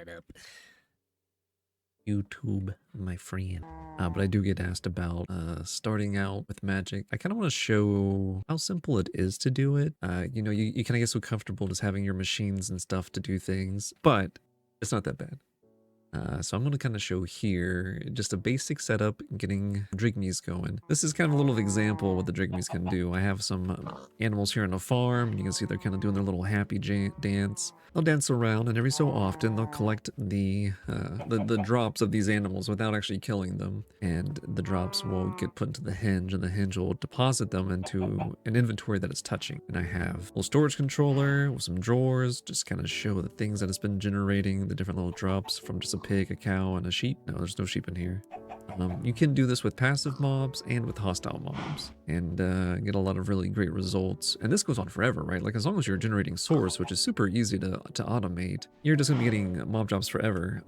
What up, YouTube, my friend? But I do get asked about starting out with magic. I kind of want to show how simple it is to do it. You know, you kind of get so comfortable just having your machines and stuff to do things, but it's not that bad. So I'm going to kind of show here just a basic setup, getting Drygmies going. This is kind of a little example of what the Drygmies can do. I have some animals here on a farm, and you can see they're kind of doing their little happy dance. They'll dance around, and every so often they'll collect the drops of these animals without actually killing them. And the drops will get put into the hinge, and the hinge will deposit them into an inventory that it's touching. And I have a little storage controller with some drawers, just kind of show the things that it's been generating, the different little drops from just a pig, a cow, and a sheep. No, there's no sheep in here. You can do this with passive mobs and with hostile mobs and get a lot of really great results. And this goes on forever, right? Like as long as you're generating source, which is super easy to automate, you're just gonna be getting mob drops forever.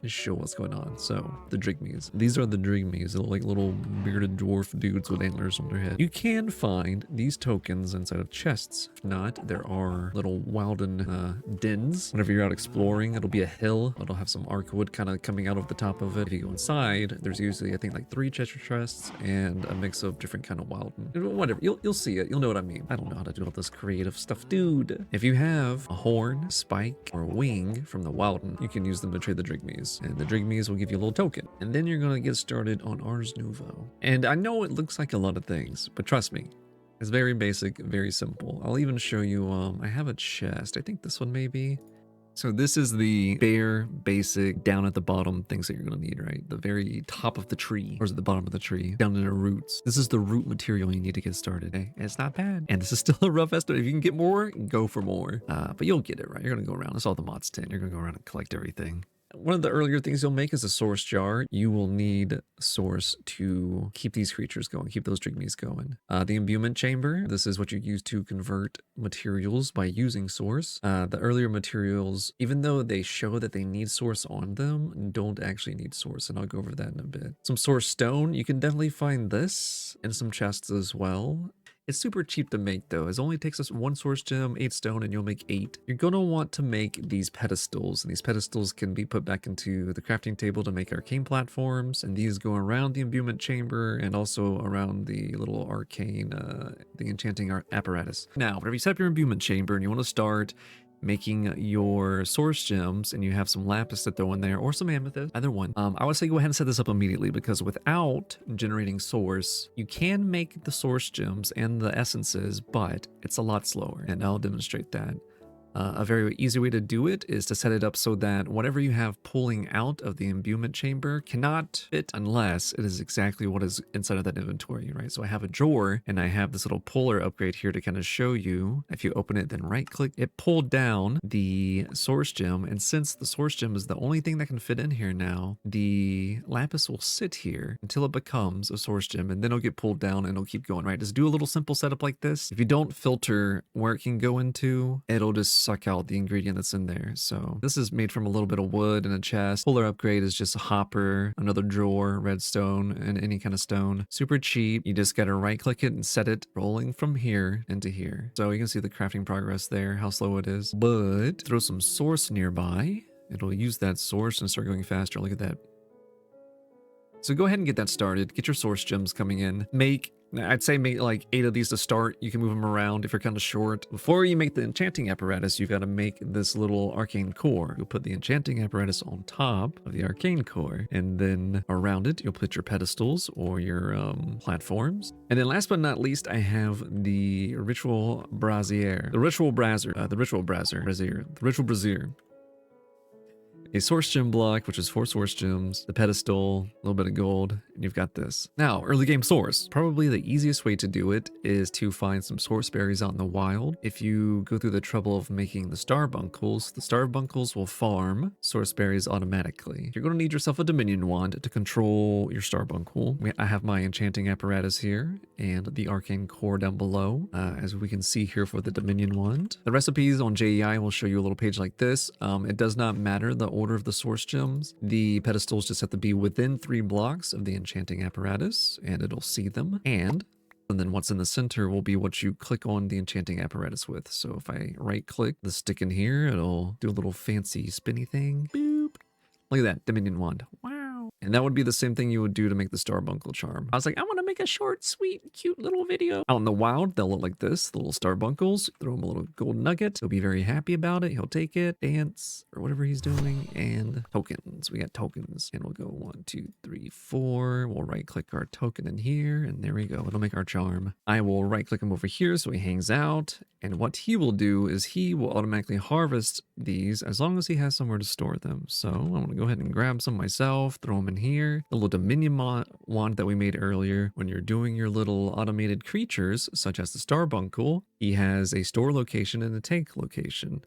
Just show what's going on. So the Drygmies. These are the Drygmies. They look like little bearded dwarf dudes with antlers on their head. You can find these tokens inside of chests. If not, there are little Wilden dens. Whenever you're out exploring, it'll be a hill. It'll have some arc wood kind of coming out of the top of it. If you go inside, there's usually, I think, like 3 treasure chests and a mix of different kind of Wilden. Whatever, you'll see it. You'll know what I mean. I don't know how to do all this creative stuff, dude. If you have a horn, spike, or a wing from the Wilden, you can use them to trade the Drygmies. And the Drygmies will give you a little token. And then you're gonna get started on Ars Nouveau. And I know it looks like a lot of things, but trust me, it's very basic, very simple. I'll even show you, I have a chest. I think this one maybe. So this is the bare, basic, down at the bottom things that you're going to need, right? The very top of the tree, or is it the bottom of the tree? Down in the roots. This is the root material you need to get started. Okay? It's not bad. And this is still a rough estimate. If you can get more, go for more. But you'll get it, right? You're going to go around. That's all the mods 10. You're going to go around and collect everything. One of the earlier things you'll make is a source jar. You will need source to keep these creatures going, keep those Drygmies going. The imbuement chamber, this is what you use to convert materials by using source. The earlier materials, even though they show that they need source on them, don't actually need source, and I'll go over that in a bit. Some source stone, you can definitely find this in some chests as well. It's super cheap to make though. It only takes us 1 source gem, 8 stone, and you'll make 8. You're gonna want to make these pedestals, and these pedestals can be put back into the crafting table to make arcane platforms, and these go around the imbuement chamber and also around the little arcane, the enchanting apparatus. Now, whenever you set up your imbuement chamber and you want to start making your source gems, and you have some lapis to throw in there or some amethyst, either one, I would say go ahead and set this up immediately, because without generating source, you can make the source gems and the essences, but it's a lot slower, and I'll demonstrate that. A very easy way to do it is to set it up so that whatever you have pulling out of the imbuement chamber cannot fit unless it is exactly what is inside of that inventory, right? So I have a drawer, and I have this little puller upgrade here to kind of show you. If you open it, then right click, it pulled down the source gem. And since the source gem is the only thing that can fit in here now, the lapis will sit here until it becomes a source gem, and then it'll get pulled down and it'll keep going, right? Just do a little simple setup like this. If you don't filter where it can go into, it'll just suck out the ingredient that's in there. So this is made from a little bit of wood and a chest. Puller upgrade is just a hopper, another drawer, redstone, and any kind of stone. Super cheap. You just gotta right click it and set it rolling from here into here. So you can see the crafting progress there, how slow it is. But throw some source nearby. It'll use that source and start going faster. Look at that. So go ahead and get that started. Get your source gems coming in. I'd say make like 8 of these to start. You can move them around if you're kind of short. Before you make the enchanting apparatus, you've got to make this little arcane core. You'll put the enchanting apparatus on top of the arcane core, and then around it, you'll put your pedestals or your platforms. And then last but not least, I have the ritual brazier. The ritual brazier. A source gem block, which is 4 source gems, the pedestal, a little bit of gold, and you've got this. Now, early game source. Probably the easiest way to do it is to find some source berries out in the wild. If you go through the trouble of making the star bunkles will farm source berries automatically. You're going to need yourself a Dominion wand to control your starbuncle. I have my enchanting apparatus here and the arcane core down below, as we can see here for the Dominion wand. The recipes on JEI will show you a little page like this. It does not matter the order of the source gems. The pedestals just have to be within 3 blocks of the enchanting apparatus, and it'll see them. And then what's in the center will be what you click on the enchanting apparatus with. So if I right click the stick in here, it'll do a little fancy spinny thing. Boop. Look at that, Dominion Wand. Wow. And that would be the same thing you would do to make the Starbuncle charm. I was like, I want to make a short, sweet, cute little video. Out in the wild, they'll look like this, the little Starbuncles. Throw him a little gold nugget. He'll be very happy about it. He'll take it, dance, or whatever he's doing. And tokens. We got tokens. And we'll go 1, 2, 3, 4. We'll right click our token in here. And there we go. It'll make our charm. I will right click him over here so he hangs out. And what he will do is he will automatically harvest these as long as he has somewhere to store them. So I'm going to go ahead and grab some myself, throw them in here. The little Dominion wand that we made earlier, when you're doing your little automated creatures, such as the Starbuncle, he has a store location and a take location.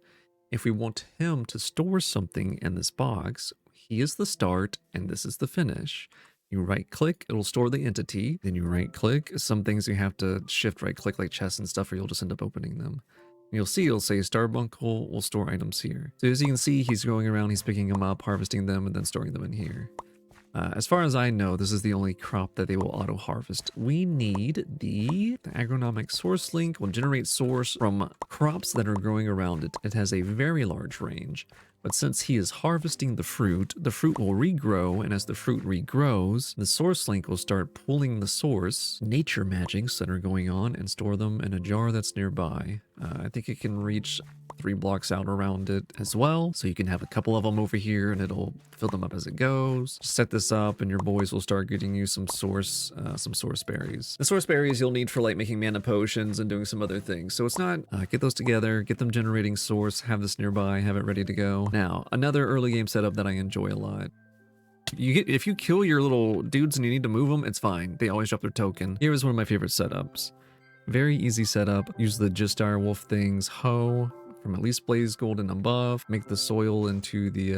If we want him to store something in this box, he is the start and this is the finish. You right click, it'll store the entity. Then you right click. Some things you have to shift right click like chests and stuff or you'll just end up opening them. You'll see it'll say Starbuncle will store items here. So as you can see, he's going around, he's picking them up, harvesting them, and then storing them in here. As far as I know, this is the only crop that they will auto-harvest. We need the agronomic source link will generate source from crops that are growing around it. It has a very large range. But since he is harvesting the fruit will regrow, and as the fruit regrows, the source link will start pulling the source, nature magics that are going on, and store them in a jar that's nearby. I think it can reach 3 blocks out around it as well, so you can have a couple of them over here and it'll fill them up as it goes. Just set this up and your boys will start getting you some source berries. The source berries you'll need for like making mana potions and doing some other things. So it's not, get those together, get them generating source, have this nearby, have it ready to go. Now, another early game setup that I enjoy a lot. If you kill your little dudes and you need to move them, it's fine. They always drop their token. Here is one of my favorite setups. Very easy setup. Use the Gistar Wolf things, hoe, from at least blaze gold and above. Make the soil into the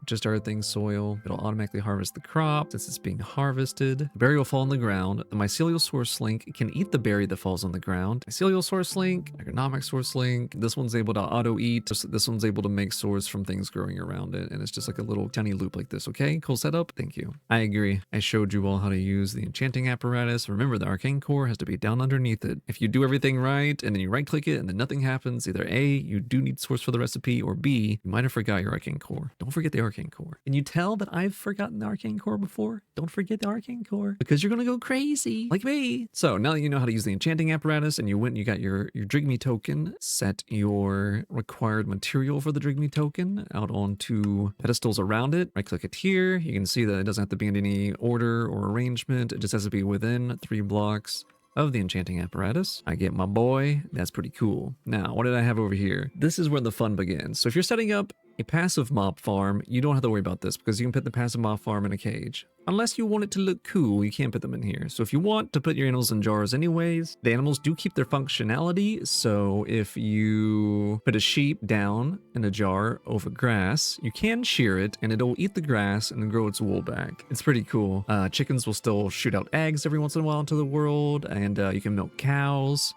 Gistar thing soil. It'll automatically harvest the crop since it's being harvested. The berry will fall on the ground. The mycelial source link can eat the berry that falls on the ground. Mycelial source link, agronomic source link. This one's able to auto eat. This one's able to make source from things growing around it. And it's just like a little tiny loop like this. Okay, cool setup. Thank you. I agree. I showed you all how to use the enchanting apparatus. Remember, the arcane core has to be down underneath it. If you do everything right and then you right click it and then nothing happens, either A, you do need source for the recipe, or B, you might have forgot your arcane core. Don't forget the arcane core. Can you tell that I've forgotten the arcane core before? Don't forget the arcane core because you're gonna go crazy like me. So now that you know how to use the enchanting apparatus and you went and you got your Drygmy token, set your required material for the Drygmy token out onto pedestals around it. Right click it here. You can see that it doesn't have to be in any order or arrangement. It just has to be within 3 blocks of the enchanting apparatus. I get my boy. That's pretty cool. Now, what did I have over here? This is where the fun begins. So if you're setting up a passive mob farm, you don't have to worry about this because you can put the passive mob farm in a cage. Unless you want it to look cool, you can't put them in here. So if you want to put your animals in jars anyways, the animals do keep their functionality. So if you put a sheep down in a jar over grass, you can shear it and it'll eat the grass and then grow its wool back. It's pretty cool. Chickens will still shoot out eggs every once in a while into the world, and you can milk cows.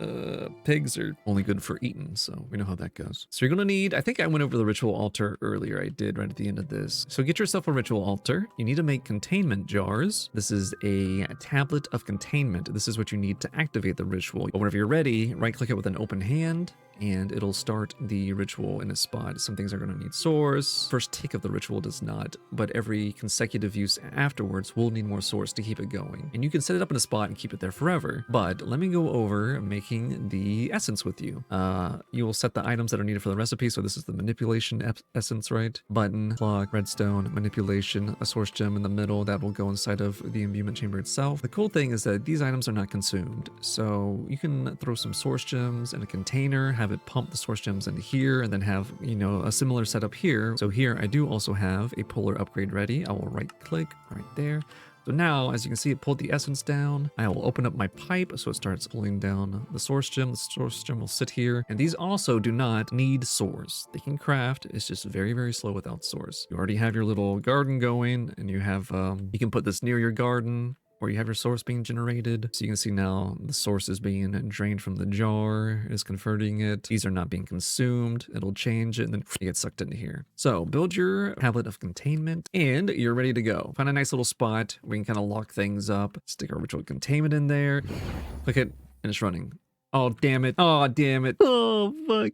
Pigs are only good for eating, so we know how that goes. So you're gonna need, I think I went over the ritual altar earlier. I did right at the end of this. So get yourself a ritual altar. You need to make containment jars. This is a tablet of containment. This is what you need to activate the ritual. But whenever you're ready, right click it with an open hand and it'll start the ritual in a spot. Some things are going to need source. First tick of the ritual does not, but every consecutive use afterwards will need more source to keep it going. And you can set it up in a spot and keep it there forever. But let me go over making the essence with you. You will set the items that are needed for the recipe. So this is the manipulation essence, right? Button, clock, redstone, manipulation, a source gem in the middle that will go inside of the imbuement chamber itself. The cool thing is that these items are not consumed. So you can throw some source gems in a container, have it pump the source gems into here, and then have, you know, a similar setup here. So here I do also have a puller upgrade ready. I will right click right there. So now, as you can see, it pulled the essence down. I will open up my pipe so it starts pulling down the source gem. The source gem will sit here. And these also do not need source. They can craft. It's just very, very slow without source. You already have your little garden going, and you have, you can put this near your garden, or you have your source being generated. So you can see now the source is being drained from the jar, it's converting it. These are not being consumed. It'll change it and then you get sucked into here. So build your tablet of containment and you're ready to go. Find a nice little spot where you can kind of lock things up. Stick our ritual containment in there. Click it and it's running. Oh, damn it. Oh, damn it. Oh, fuck.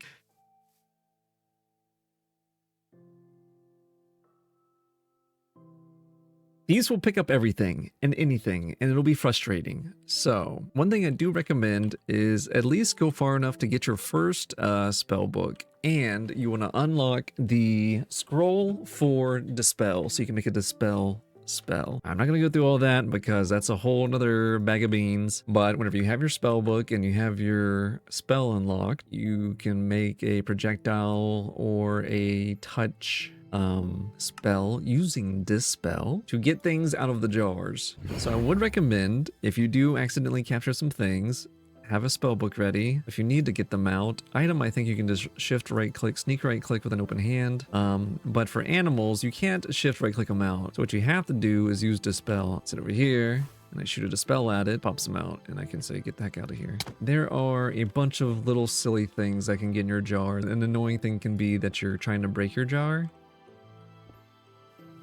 These will pick up everything and anything, and it'll be frustrating. So one thing I do recommend is at least go far enough to get your first spell book, and you want to unlock the scroll for Dispel, so you can make a Dispel spell. I'm not going to go through all that because that's a whole nother bag of beans, but whenever you have your spell book and you have your spell unlocked, you can make a projectile or a touch spell using Dispel to get things out of the jars. So I would recommend, if you do accidentally capture some things, have a spell book ready. If you need to get them out, item, I think you can just shift right click, sneak right click with an open hand. But for animals, you can't shift right click them out. So what you have to do is use Dispel. Sit over here, and I shoot a Dispel at it, pops them out, and I can say, get the heck out of here. There are a bunch of little silly things that can get in your jar. An annoying thing can be that you're trying to break your jar,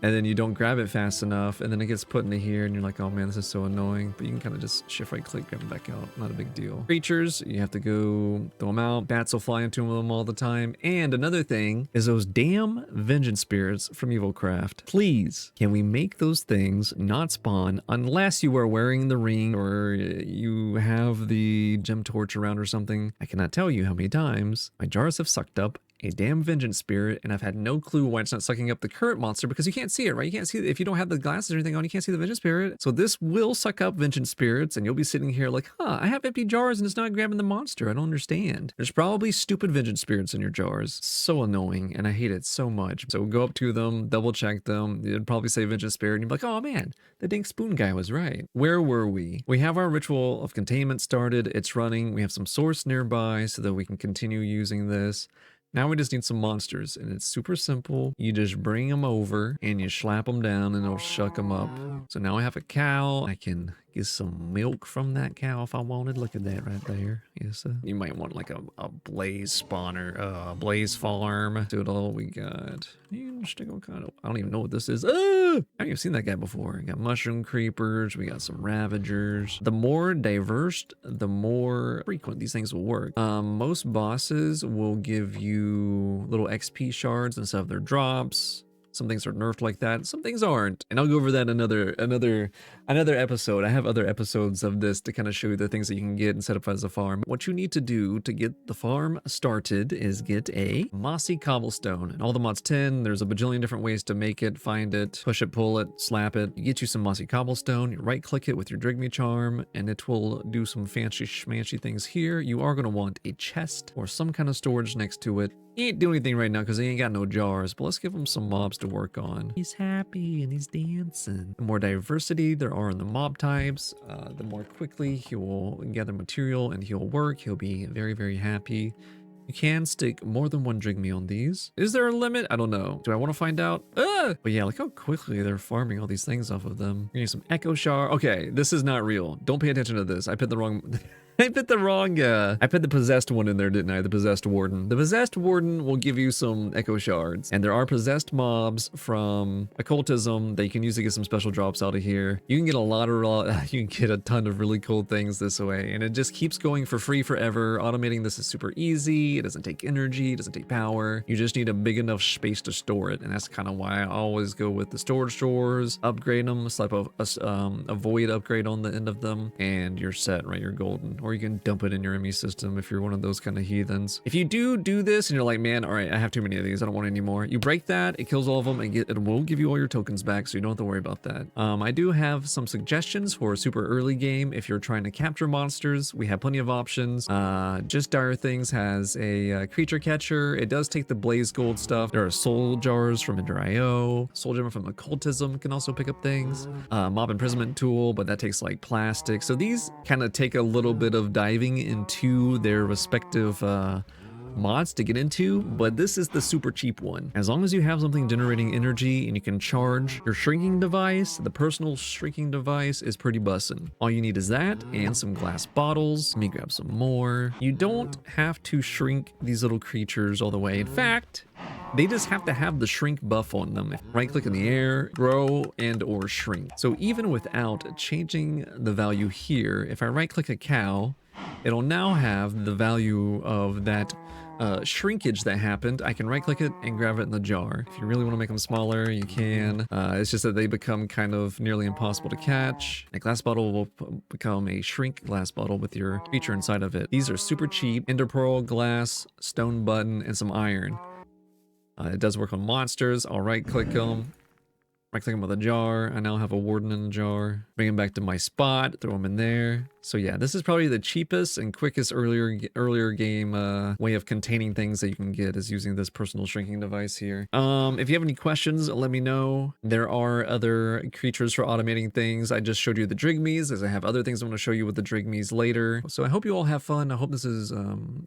and then you don't grab it fast enough, and then it gets put into here, and you're like, oh man, this is so annoying. But you can kind of just shift right click, grab it back out. Not a big deal. Creatures, you have to go throw them out. Bats will fly into them all the time. And another thing is those damn vengeance spirits from Evilcraft. Please, can we make those things not spawn unless you are wearing the ring or you have the gem torch around or something? I cannot tell you how many times my jars have sucked up a damn vengeance spirit, and I've had no clue why it's not sucking up the current monster, because you can't see it, right? You can't see it. If you don't have the glasses or anything on, you can't see the vengeance spirit. So this will suck up vengeance spirits, and you'll be sitting here like, huh, I have empty jars and it's not grabbing the monster. I don't understand. There's probably stupid vengeance spirits in your jars. So annoying, and I hate it so much. So go up to them, double check them. You'd probably say vengeance spirit, and you'd be like, oh man, the dang spoon guy was right. Where were we? We have our ritual of containment started. It's running. We have some source nearby so that we can continue using this. Now we just need some monsters, and it's super simple. You just bring them over and you slap them down and it'll shuck them up. So now I have a cow. I can get some milk from that cow if I wanted. Look at that right there. Yes, you might want like a blaze spawner, blaze farm. Do it all we got. I don't even know what this is. I haven't even seen that guy before. We got mushroom creepers. We got some ravagers. The more diverse, the more frequent these things will work. Most bosses will give you little XP shards instead of their drops. Some things are nerfed like that. Some things aren't. And I'll go over that another episode. I have other episodes of this to kind of show you the things that you can get and set up as a farm. What you need to do to get the farm started is get a mossy cobblestone. And all the mods 10, there's a bajillion different ways to make it, find it, push it, pull it, slap it. You get you some mossy cobblestone, you right click it with your Drygmy charm, and it will do some fancy schmancy things here. You are going to want a chest or some kind of storage next to it. He ain't doing anything right now because he ain't got no jars, but let's give him some mobs to work on. He's happy and he's dancing. The more diversity there are in the mob types, the more quickly he will gather material and he'll work. He'll be very, very happy. You can stick more than one Drygmy on these. Is there a limit? I don't know. Do I want to find out? But yeah, look how quickly they're farming all these things off of them. We're getting some Echo Shard. Okay, this is not real. Don't pay attention to this. I picked the wrong... I put the possessed one in there, didn't I? The possessed warden. The possessed warden will give you some echo shards, and there are possessed mobs from occultism that you can use to get some special drops out of here. You can get you can get a ton of really cool things this way, and it just keeps going for free forever. Automating this is super easy. It doesn't take energy, it doesn't take power. You just need a big enough space to store it, and that's kind of why I always go with the storage drawers. Upgrade them, slap a void upgrade on the end of them, and you're set, right? You're golden. Or you can dump it in your ME system if you're one of those kind of heathens. If you do this and you're like, man, all right, I have too many of these, I don't want any more. You break that, it kills all of them, and it will give you all your tokens back, so you don't have to worry about that. I do have some suggestions for a super early game. If you're trying to capture monsters, we have plenty of options. Just Dire Things has a creature catcher. It does take the blaze gold stuff. There are soul jars from Ender.io. Soul gem from occultism can also pick up things. Mob imprisonment tool, but that takes like plastic. So these kind of take a little bit of diving into their respective mods to get into, but this is the super cheap one. As long as you have something generating energy and you can charge your shrinking device, the personal shrinking device is pretty bussin'. All you need is that and some glass bottles. Let me grab some more. You don't have to shrink these little creatures all the way. In fact, they just have to have the shrink buff on them. Right click in the air, grow and or shrink. So even without changing the value here, if I right click a cow, it'll now have the value of that shrinkage that happened, I can right click it and grab it in the jar. If you really want to make them smaller, you can. It's just that they become kind of nearly impossible to catch. A glass bottle will become a shrink glass bottle with your creature inside of it. These are super cheap. Ender pearl, glass, stone button, and some iron. It does work on monsters. I'll right click them. Right click them with a jar. I now have a warden in a jar. Bring him back to my spot. Throw him in there. So yeah, this is probably the cheapest and quickest earlier game way of containing things that you can get is using this personal shrinking device here. If you have any questions, let me know. There are other creatures for automating things. I just showed you the Drygmies, as I have other things I want to show you with the Drygmies later. So I hope you all have fun. I hope this is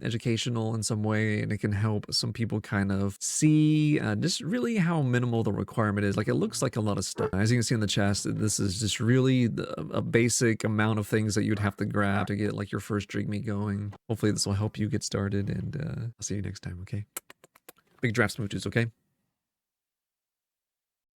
educational in some way and it can help some people kind of see just really how minimal the requirement is. Like it looks like a lot of stuff. As you can see in the chest, this is just really a basic amount of things that you'd have to grab to get like your first Drygmy going. Hopefully this will help you get started, and I'll see you next time, okay? Big draft smooches, okay?